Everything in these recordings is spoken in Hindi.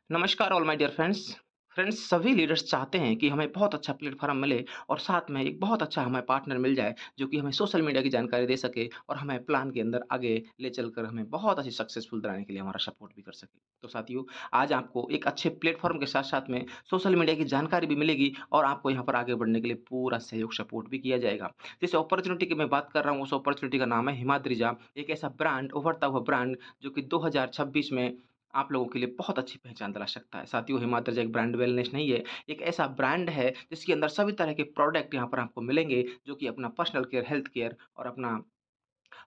नमस्कार all my dear friends. Friends, सभी लीडर्स चाहते हैं कि हमें बहुत अच्छा प्लेटफ़ॉर्म मिले और साथ में एक बहुत अच्छा हमें पार्टनर मिल जाए, जो कि हमें सोशल मीडिया की जानकारी दे सके और हमें प्लान के अंदर आगे ले चलकर हमें बहुत अच्छी सक्सेसफुल बनाने के लिए हमारा सपोर्ट भी कर सके। तो साथियों, आज आपको एक अच्छे प्लेटफ़ॉर्म के साथ-साथ में सोशल मीडिया की जानकारी भी मिलेगी और आपको यहाँ पर आगे बढ़ने के लिए पूरा सहयोग सपोर्ट भी किया जाएगा। जिस अपॉर्च्युनिटी की मैं बात कर रहा हूँ, उस अपॉर्च्युनिटी का नाम है हिमाद्रिजा, एक ऐसा ब्रांड, उभरता हुआ ब्रांड जो कि 2026 में आप लोगों के लिए बहुत अच्छी पहचान दिला सकता है। साथियों, हिमाद्रिजा एक ब्रांड वेलनेस नहीं है, एक ऐसा ब्रांड है जिसके अंदर सभी तरह के प्रोडक्ट यहाँ पर आपको मिलेंगे, जो कि अपना पर्सनल केयर, हेल्थ केयर और अपना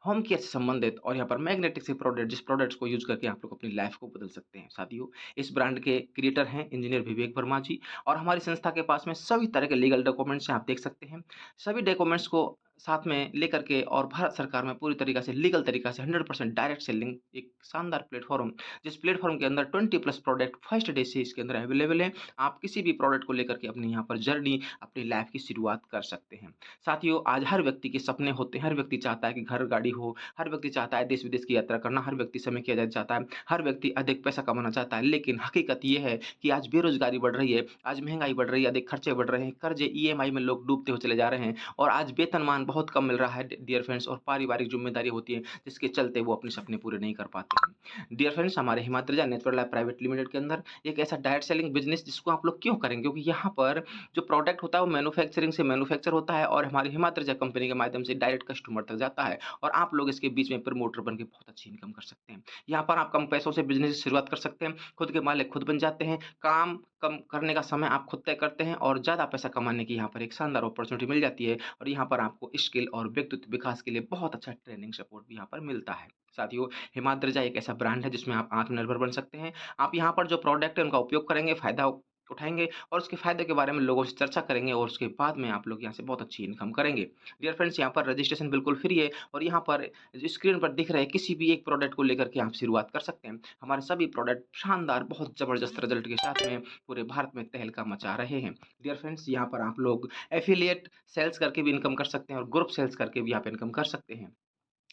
होम केयर से संबंधित और यहाँ पर मैग्नेटिक से प्रोडक्ट जिस प्रोडक्ट्स को यूज़ करके आप लोग अपनी लाइफ़ को बदल सकते हैं। साथियों, इस ब्रांड के क्रिएटर हैं इंजीनियर विवेक वर्मा जी और हमारी संस्था के पास में सभी तरह के लीगल डॉक्यूमेंट्स हैं, आप देख सकते हैं। सभी डॉक्यूमेंट्स को साथ में लेकर के और भारत सरकार में पूरी तरीक़ा से लीगल तरीक़ा से 100% डायरेक्ट सेलिंग एक शानदार प्लेटफ़ॉर्म, जिस प्लेटफ़ॉर्म के अंदर 20 प्लस प्रोडक्ट फर्स्ट डे से इसके अंदर अवेलेबल है। आप किसी भी प्रोडक्ट को लेकर के अपनी यहाँ पर जर्नी, अपनी लाइफ़ की शुरुआत कर सकते हैं। साथियों, आज हर व्यक्ति के सपने होते हैं, हर व्यक्ति चाहता है कि घर, गाड़ी हो, हर व्यक्ति चाहता है देश-विदेश की यात्रा करना, हर व्यक्ति समय की आज़ादी चाहता है, हर व्यक्ति अधिक पैसा कमाना चाहता है। लेकिन हकीकत ये है कि आज बेरोज़गारी बढ़ रही है, आज महँगाई बढ़ रही है, अधिक खर्चे बढ़ रहे हैं, कर्ज़े ईएमआई में लोग डूबते हुए चले जा रहे हैं और आज वेतनमान बहुत कम मिल रहा है डियर फ्रेंड्स और पारिवारिक ज़िम्मेदारी होती है, जिसके चलते वो अपने सपने पूरे नहीं कर पाते हैं। डियर फ्रेंड्स, हमारे हिमाद्रिजा नेचुरल लैब प्राइवेट लिमिटेड के अंदर एक ऐसा डायरेक्ट सेलिंग बिज़नेस जिसको आप लोग क्यों करेंगे? क्योंकि यहाँ पर जो प्रोडक्ट होता है वो मैन्युफैक्चरिंग से मैन्युफैक्चर होता है और हमारी हिमाद्रिजा कंपनी के माध्यम से डायरेक्ट कस्टमर तक जाता है और आप लोग इसके बीच में प्रमोटर बन के बहुत अच्छी इनकम कर सकते हैं। यहाँ पर आप कम पैसों से बिज़नेस की शुरुआत कर सकते हैं, खुद के मालिक खुद बन जाते हैं, काम कम करने का समय आप खुद तय करते हैं और ज़्यादा पैसा कमाने की यहाँ पर एक शानदार अपॉर्च्युनिटी मिल जाती है और यहाँ पर आपको स्किल और व्यक्तित्व विकास के लिए बहुत अच्छा ट्रेनिंग सपोर्ट भी यहाँ पर मिलता है। साथियों, हिमाद्रिजा एक ऐसा ब्रांड है जिसमें आप आत्मनिर्भर बन सकते हैं। आप यहाँ पर जो प्रोडक्ट है उनका उपयोग करेंगे, फ़ायदा उठाएँगे और उसके फ़ायदे के बारे में लोगों से चर्चा करेंगे और उसके बाद में आप लोग यहाँ से बहुत अच्छी इनकम करेंगे। डियर फ्रेंड्स, यहाँ पर रजिस्ट्रेशन बिल्कुल फ्री है और यहाँ पर स्क्रीन पर दिख रहे किसी भी एक प्रोडक्ट को लेकर के आप शुरुआत कर सकते हैं। हमारे सभी प्रोडक्ट शानदार बहुत ज़बरदस्त रिज़ल्ट के साथ में पूरे भारत में तहलका मचा रहे हैं। डियर फ्रेंड्स, यहाँ पर आप लोग एफ़िलिएट सेल्स करके भी इनकम कर सकते हैं और ग्रुप सेल्स करके भी आप इनकम कर सकते हैं।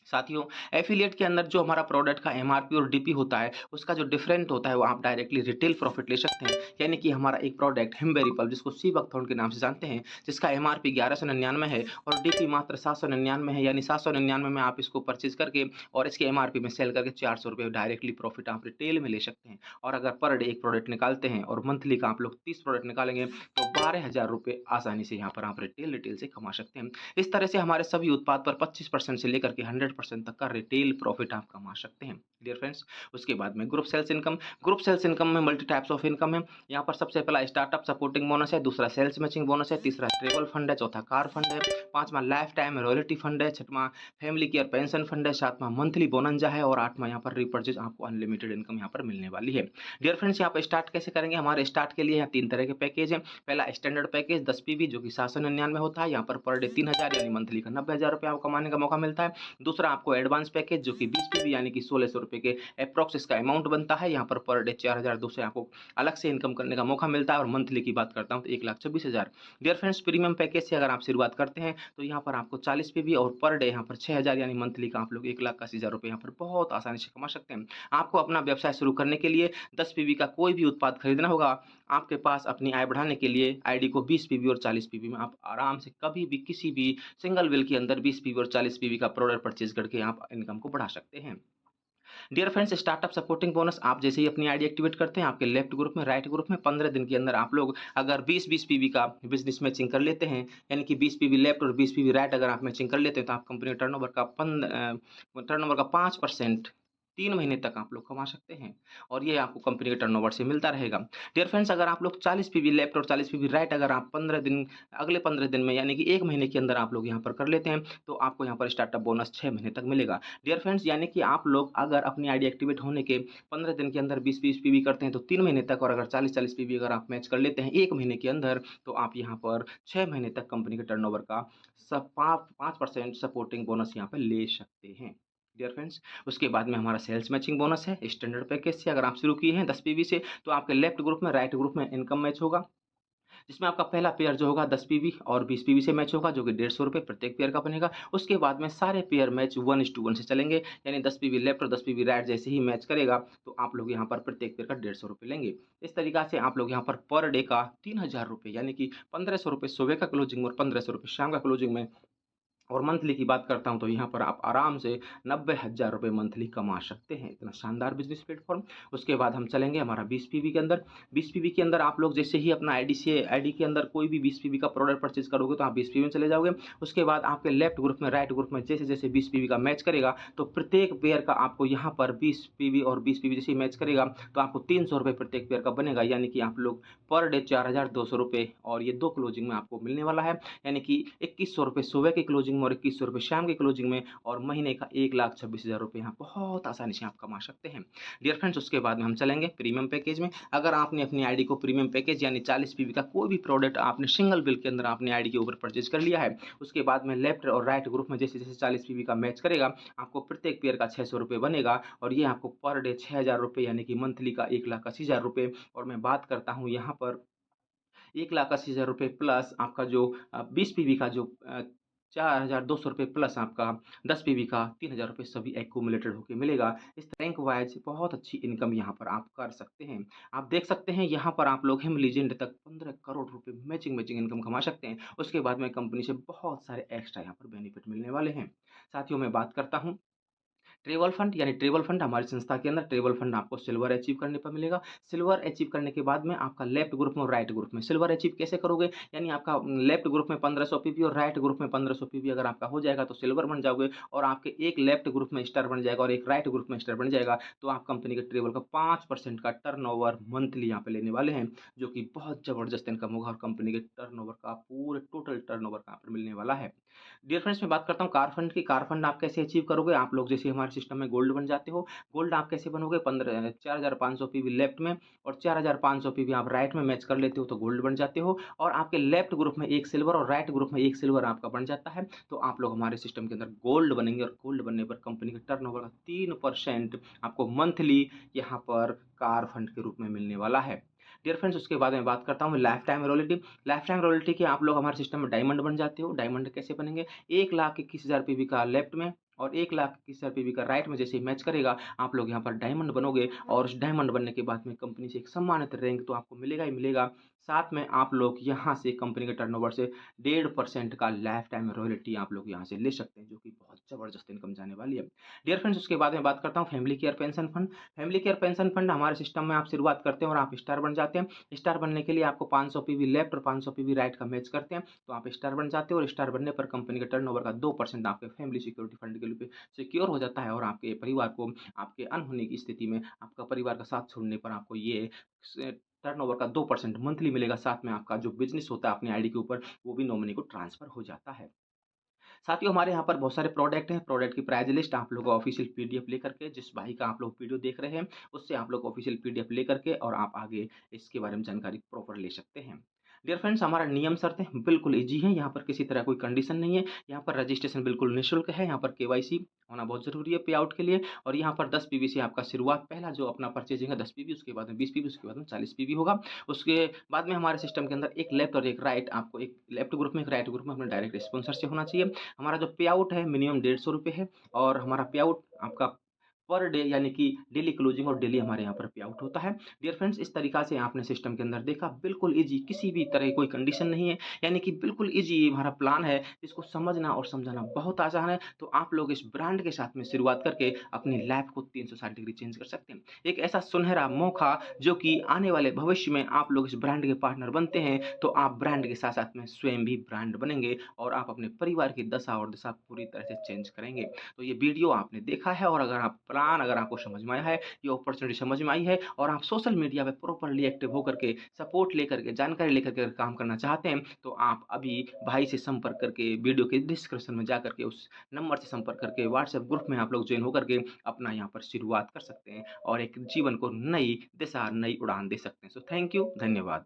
साथियों, एफ़िलिएट के अंदर जो हमारा प्रोडक्ट का एमआरपी और डीपी होता है, उसका जो डिफरेंट होता है, वो आप डायरेक्टली रिटेल प्रॉफ़िट ले सकते हैं। यानी कि हमारा एक प्रोडक्ट हिमबेरी पल्प जिसको सी बकथॉर्न के नाम से जानते हैं, जिसका एमआरपी 1199 है और डीपी मात्र 799 है, यानी 799 में आप इसको परचेज़ करके और इसके एमआरपी में सेल करके ₹400 डायरेक्टली प्रॉफ़िट आप रिटेल में ले सकते हैं। और अगर पर डे एक प्रोडक्ट निकालते हैं और मंथली का आप लोग 30 प्रोडक्ट निकालेंगे, तो ₹12,000 आसानी से यहाँ पर आप रिटेल से कमा सकते हैं। इस तरह से हमारे सभी उत्पाद पर 25% से लेकर के 100% तक का रिटेल प्रॉफिट आप कमा सकते हैं। डियर फ्रेंड्स, उसके बाद में ग्रुप सेल्स इनकम में मल्टी टाइप्स ऑफ इनकम है। यहाँ पर सबसे पहला स्टार्टअप सपोर्टिंग बोनस है, दूसरा सेल्स मैचिंग बोनस है, तीसरा ट्रैवल फंड है, चौथा कार फंड है, पांचवा लाइफ टाइम रॉयल्टी फंड है, छठवां फैमिली केयर पेंशन फंड है, सातवां मंथली बोनंजा है और आठवां यहाँ पर रिपर्चेज आपको अनलिमिटेड इनकम यहाँ पर मिलने वाली है। डियर फ्रेंड्स, यहाँ पर स्टार्ट कैसे करेंगे? हमारे स्टार्ट के लिए यहाँ 3 तरह के पैकेज हैं। पहला स्टैंडर्ड पैकेज 10 पीवी जो कि 799 होता है। यहाँ पर डे 3000 यानी मंथली का ₹90,000 आपको कमाने का मौका मिलता है। दूसरा आपको एडवांस पैकेज जो कि 20 पीवी यानी कि ₹1600 के एप्रॉक्स इसका अमाउंट बनता है। यहाँ पर डे 4200 आपको अलग से इनकम करने का मौका मिलता है और मंथली की बात करता हूँ तो 1,26,000। डियर फ्रेंड्स, प्रीमियम पैकेज से अगर आप शुरुआत करते हैं तो यहाँ पर आपको 40 पीवी और पर डे यहाँ पर 6000 यानी मंथली का आप लोग ₹1,80,000 यहाँ पर बहुत आसानी से कमा सकते हैं। आपको अपना व्यवसाय शुरू करने के लिए 10 पीवी का कोई भी उत्पाद खरीदना होगा। आपके पास अपनी आय बढ़ाने के लिए आईडी को 20 पीवी और 40 पीवी में आप आराम से कभी भी किसी भी सिंगल बिल के अंदर 20 पीवी और 40 पीवी का प्रोडक्ट परचेज़ करके आप इनकम को बढ़ा सकते हैं। Dear friends, startup supporting bonus आप जैसे ही अपनी आईडी एक्टिवेट करते हैं, आपके लेफ्ट ग्रुप में, राइट ग्रुप में 15 दिन के अंदर आप लोग अगर 20-20 पीवी का बिज़नेस मैचिंग कर लेते हैं, यानी कि 20 पीवी लेफ्ट और 20 पीवी राइट अगर आप मैचिंग कर लेते हैं, तो आप कंपनी टर्नओवर का 5% 3 महीने तक आप लोग कमा सकते हैं और ये आपको कंपनी के टर्नओवर से मिलता रहेगा। डियर फ्रेंड्स, अगर आप लोग 40 पीवी लेफ्ट और 40 पीवी राइट अगर आप 15 दिन अगले 15 दिन में यानी कि 1 महीने के अंदर आप लोग यहाँ पर कर लेते हैं, तो आपको यहाँ पर स्टार्टअप बोनस 6 महीने तक मिलेगा। डियर फ्रेंड्स, यानी कि आप लोग अगर अपनी आईडी एक्टिवेट होने के 15 दिन के अंदर 20-20 पीवी करते हैं तो 3 महीने तक और अगर 40-40 पीवी अगर आप मैच कर लेते हैं 1 महीने के अंदर, तो आप यहाँ पर 6 महीने तक कंपनी के टर्नओवर का सब 5% सपोर्टिंग बोनस यहाँ पे ले सकते हैं। डियर फ्रेंड्स, उसके बाद में हमारा सेल्स मैचिंग बोनस है। स्टैंडर्ड पैकेज से अगर आप शुरू किए हैं 10 पीवी से, तो आपके लेफ्ट ग्रुप में, राइट ग्रुप में इनकम मैच होगा। जिसमें आपका पहला पेयर जो होगा 10 पीवी और 20 पीवी से मैच होगा, जो कि ₹150 प्रत्येक पेयर का बनेगा। उसके बाद में सारे पेयर मैच 1:1 से चलेंगे, यानी 10 पीवी लेफ्ट और 10 पीवी राइट जैसे ही मैच करेगा, तो आप लोग यहाँ पर प्रत्येक पेयर का ₹150 लेंगे। इस तरीक़ा से आप लोग यहाँ पर डे का ₹3000 यानी कि ₹1500 सुबह का क्लोजिंग और ₹1500 शाम का क्लोजिंग में और मंथली की बात करता हूँ तो यहाँ पर आप आराम से ₹90,000 मंथली कमा सकते हैं। इतना शानदार बिज़नेस प्लेटफ़ॉर्म। उसके बाद हम चलेंगे हमारा 20 पीवी के अंदर। 20 पीवी के अंदर आप लोग जैसे ही अपना आईडी के अंदर कोई भी 20 पीवी का प्रोडक्ट परचेज़ करोगे तो आप 20 पीवी में चले जाओगे। उसके बाद आपके लेफ्ट ग्रुप में, राइट ग्रुप में जैसे-जैसे 20 पीवी का मैच करेगा, तो प्रत्येक पेयर का आपको यहाँ पर 20 पीवी और 20 पीवी जैसे ही मैच करेगा, तो आपको ₹300 प्रत्येक पेयर का बनेगा, यानी कि आप लोग पर डे ₹4200 और ये 2 क्लोजिंग में आपको मिलने वाला है। यानी कि ₹2100 सुबह की क्लोजिंग में और ₹2100 शाम की क्लोजिंग में और महीने का ₹1,26,000 यहाँ बहुत आसानी से आप कमा सकते हैं। डियर फ्रेंड्स, उसके बाद में हम चलेंगे प्रीमियम पैकेज में। अगर आपने अपनी आईडी को प्रीमियम पैकेज यानी 40 पीवी का कोई भी प्रोडक्ट आपने सिंगल बिल के अंदर अपनी आईडी के ऊपर परचेज़ कर लिया है, उसके बाद में लेफ्ट और राइट ग्रुप में जैसे-जैसे 40 पीवी का मैच करेगा, आपको प्रत्येक पेयर का ₹600 बनेगा और ये आपको पर डे ₹6000 यानी कि मंथली का ₹1,80,000। और मैं बात करता हूँ यहाँ पर ₹1,80,000 प्लस आपका जो 20 पीवी का जो ₹4,200 प्लस आपका 10 पीवी का ₹3,000 सभी एक्यूमुलेटेड होके मिलेगा। इस रैंक वाइज़ बहुत अच्छी इनकम यहाँ पर आप कर सकते हैं। आप देख सकते हैं यहाँ पर आप लोग हिम लीजेंड तक 15 करोड़ रुपए मैचिंग-मैचिंग इनकम कमा सकते हैं। उसके बाद में कंपनी से बहुत सारे एक्स्ट्रा यहाँ पर बेनिफिट मिलने वाले हैं। साथियों, मैं बात करता हूँ ट्रैवल फंड, यानी ट्रैवल फंड हमारी संस्था के अंदर ट्रैवल फंड आपको सिल्वर अचीव करने पर मिलेगा। सिल्वर अचीव करने के बाद में आपका लेफ्ट ग्रुप में और राइट ग्रुप में सिल्वर अचीव कैसे करोगे? यानी आपका लेफ्ट ग्रुप में 1500 पीवी और राइट ग्रुप में 1500 पीवी अगर आपका हो जाएगा तो सिल्वर बन जाओगे और आपके एक लेफ्ट ग्रुप में स्टार बन जाएगा और एक राइट ग्रुप में स्टार बन जाएगा, तो आप कंपनी के ट्रैवल का 5% का टर्नओवर मंथली यहाँ पे लेने वाले हैं, जो कि बहुत ज़बरदस्त इनकम होगा और कंपनी के टर्नओवर का पूरे टोटल टर्नओवर का यहाँ पर मिलने वाला है। डियर फ्रेंड्स, मैं बात करता हूँ कार फंड की। कार फंड आप कैसे अचीव करोगे? आप लोग जैसे हमारे सिस्टम में गोल्ड बन जाते हो। गोल्ड आप कैसे बनोगे? 4500 पीवी लेफ्ट में और 4500 पीवी आप राइट में मैच कर लेते हो तो गोल्ड बन जाते हो और आपके लेफ्ट ग्रुप में 1 सिल्वर और राइट ग्रुप में 1 सिल्वर आपका बन जाता है। तो आप लोग हमारे सिस्टम के अंदर गोल्ड बनेंगे और गोल्ड बनने पर कंपनी के टर्नओवर का 3% आपको मंथली यहाँ पर कार फंड के रूप में मिलने वाला है। डियर फ्रेंड्स, उसके बाद मैं बात करता हूँ life time royalty. Life time royalty के आप लोग हमारे सिस्टम में डायमंड बन जाते हो। डायमंड कैसे बनेंगे? 1,21,000 पीवी का लेफ्ट में और 1,21,000 पीवी का राइट में जैसे ही मैच करेगा, आप लोग यहाँ पर डायमंड बनोगे और उस डायमंड बनने के बाद में कंपनी से एक सम्मानित रैंक तो आपको मिलेगा ही मिलेगा। साथ में आप लोग यहाँ से कंपनी के टर्नओवर से 1.5% का लाइफ टाइम रॉयल्टी आप लोग यहाँ से ले सकते हैं, जो कि बहुत ज़बरदस्त इनकम जाने वाली है। डियर फ्रेंड्स, उसके बाद मैं बात करता हूँ family care pension fund. Family care pension fund हमारे सिस्टम में आप शुरुआत करते हैं और आप स्टार बन जाते हैं। स्टार बनने के लिए आपको 500 पीवी लेफ्ट और 500 पीवी राइट का मैच करते हैं, तो आप स्टार बन जाते हो और स्टार बनने पर कंपनी के टर्नओवर का 2% आपके फैमिली सिक्योरिटी फंड के लिए सिक्योर हो जाता है और आपके परिवार को आपके अनहोनी की स्थिति में आपका परिवार का साथ छोड़ने पर आपको ये टर्नओवर का 2% मंथली मिलेगा। साथ में आपका जो बिज़नेस होता है अपनी आईडी के ऊपर, वो भी नॉमिनी को ट्रांसफ़र हो जाता है। साथियों, हमारे यहाँ पर बहुत सारे प्रोडक्ट हैं। प्रोडक्ट की प्राइस लिस्ट आप लोग ऑफिशियल पीडीएफ लेकर के, जिस भाई का आप लोग वीडियो देख रहे हैं, उससे आप लोग ऑफिशियल पीडीएफ लेकर के और आप आगे इसके बारे में जानकारी प्रॉपर ले सकते हैं। डियर फ्रेंड्स, हमारा नियम शर्तें बिल्कुल ईज़ी हैं। यहाँ पर किसी तरह कोई कंडीशन नहीं है। यहाँ पर रजिस्ट्रेशन बिल्कुल निःशुल्क है। यहाँ पर केवाईसी होना बहुत ज़रूरी है पे आउट के लिए और यहाँ पर 10 पीवी से आपका शुरुआत पहला जो अपना परचेजिंग है 10 पीवी, उसके बाद में 20 पीवी, उसके बाद में 40 पीवी होगा। उसके बाद में हमारे सिस्टम के अंदर एक लेफ्ट और एक राइट, आपको एक लेफ्ट ग्रुप में, एक राइट ग्रुप में अपना डायरेक्ट स्पॉन्सर से होना चाहिए। हमारा जो पे आउट है मिनिमम ₹150 है और हमारा पे आउट आपका पर डे यानी कि डेली क्लोजिंग और डेली हमारे यहाँ पर पे आउट होता है। डियर फ्रेंड्स, इस तरीक़ा से आपने सिस्टम के अंदर देखा, बिल्कुल ईज़ी, किसी भी तरह की कोई कंडीशन नहीं है, यानी कि बिल्कुल ईज़ी हमारा प्लान है, इसको समझना और समझाना बहुत आसान है। तो आप लोग इस ब्रांड के साथ में शुरुआत करके अपनी लाइफ़ को 360 डिग्री चेंज कर सकते हैं। एक ऐसा सुनहरा मौका जो कि आने वाले भविष्य में आप लोग इस ब्रांड के पार्टनर बनते हैं, तो आप ब्रांड के साथ-साथ में स्वयं भी ब्रांड बनेंगे और आप अपने परिवार की दशा और दिशा पूरी तरह से चेंज करेंगे। तो ये वीडियो आपने देखा है और अगर आपको समझ में आया है, ये अपॉर्च्युनिटी समझ में आई है और आप सोशल मीडिया पे प्रॉपर्ली एक्टिव होकर के, सपोर्ट लेकर के, जानकारी लेकर के अगर काम करना चाहते हैं, तो आप अभी भाई से संपर्क करके वीडियो के डिस्क्रिप्शन में जाकर के उस नंबर से संपर्क करके व्हाट्सएप ग्रुप में आप लोग जॉइन होकर के अपना यहाँ पर शुरुआत कर सकते हैं और एक जीवन को नई दिशा, नई उड़ान दे सकते हैं। सो थैंक यू, धन्यवाद।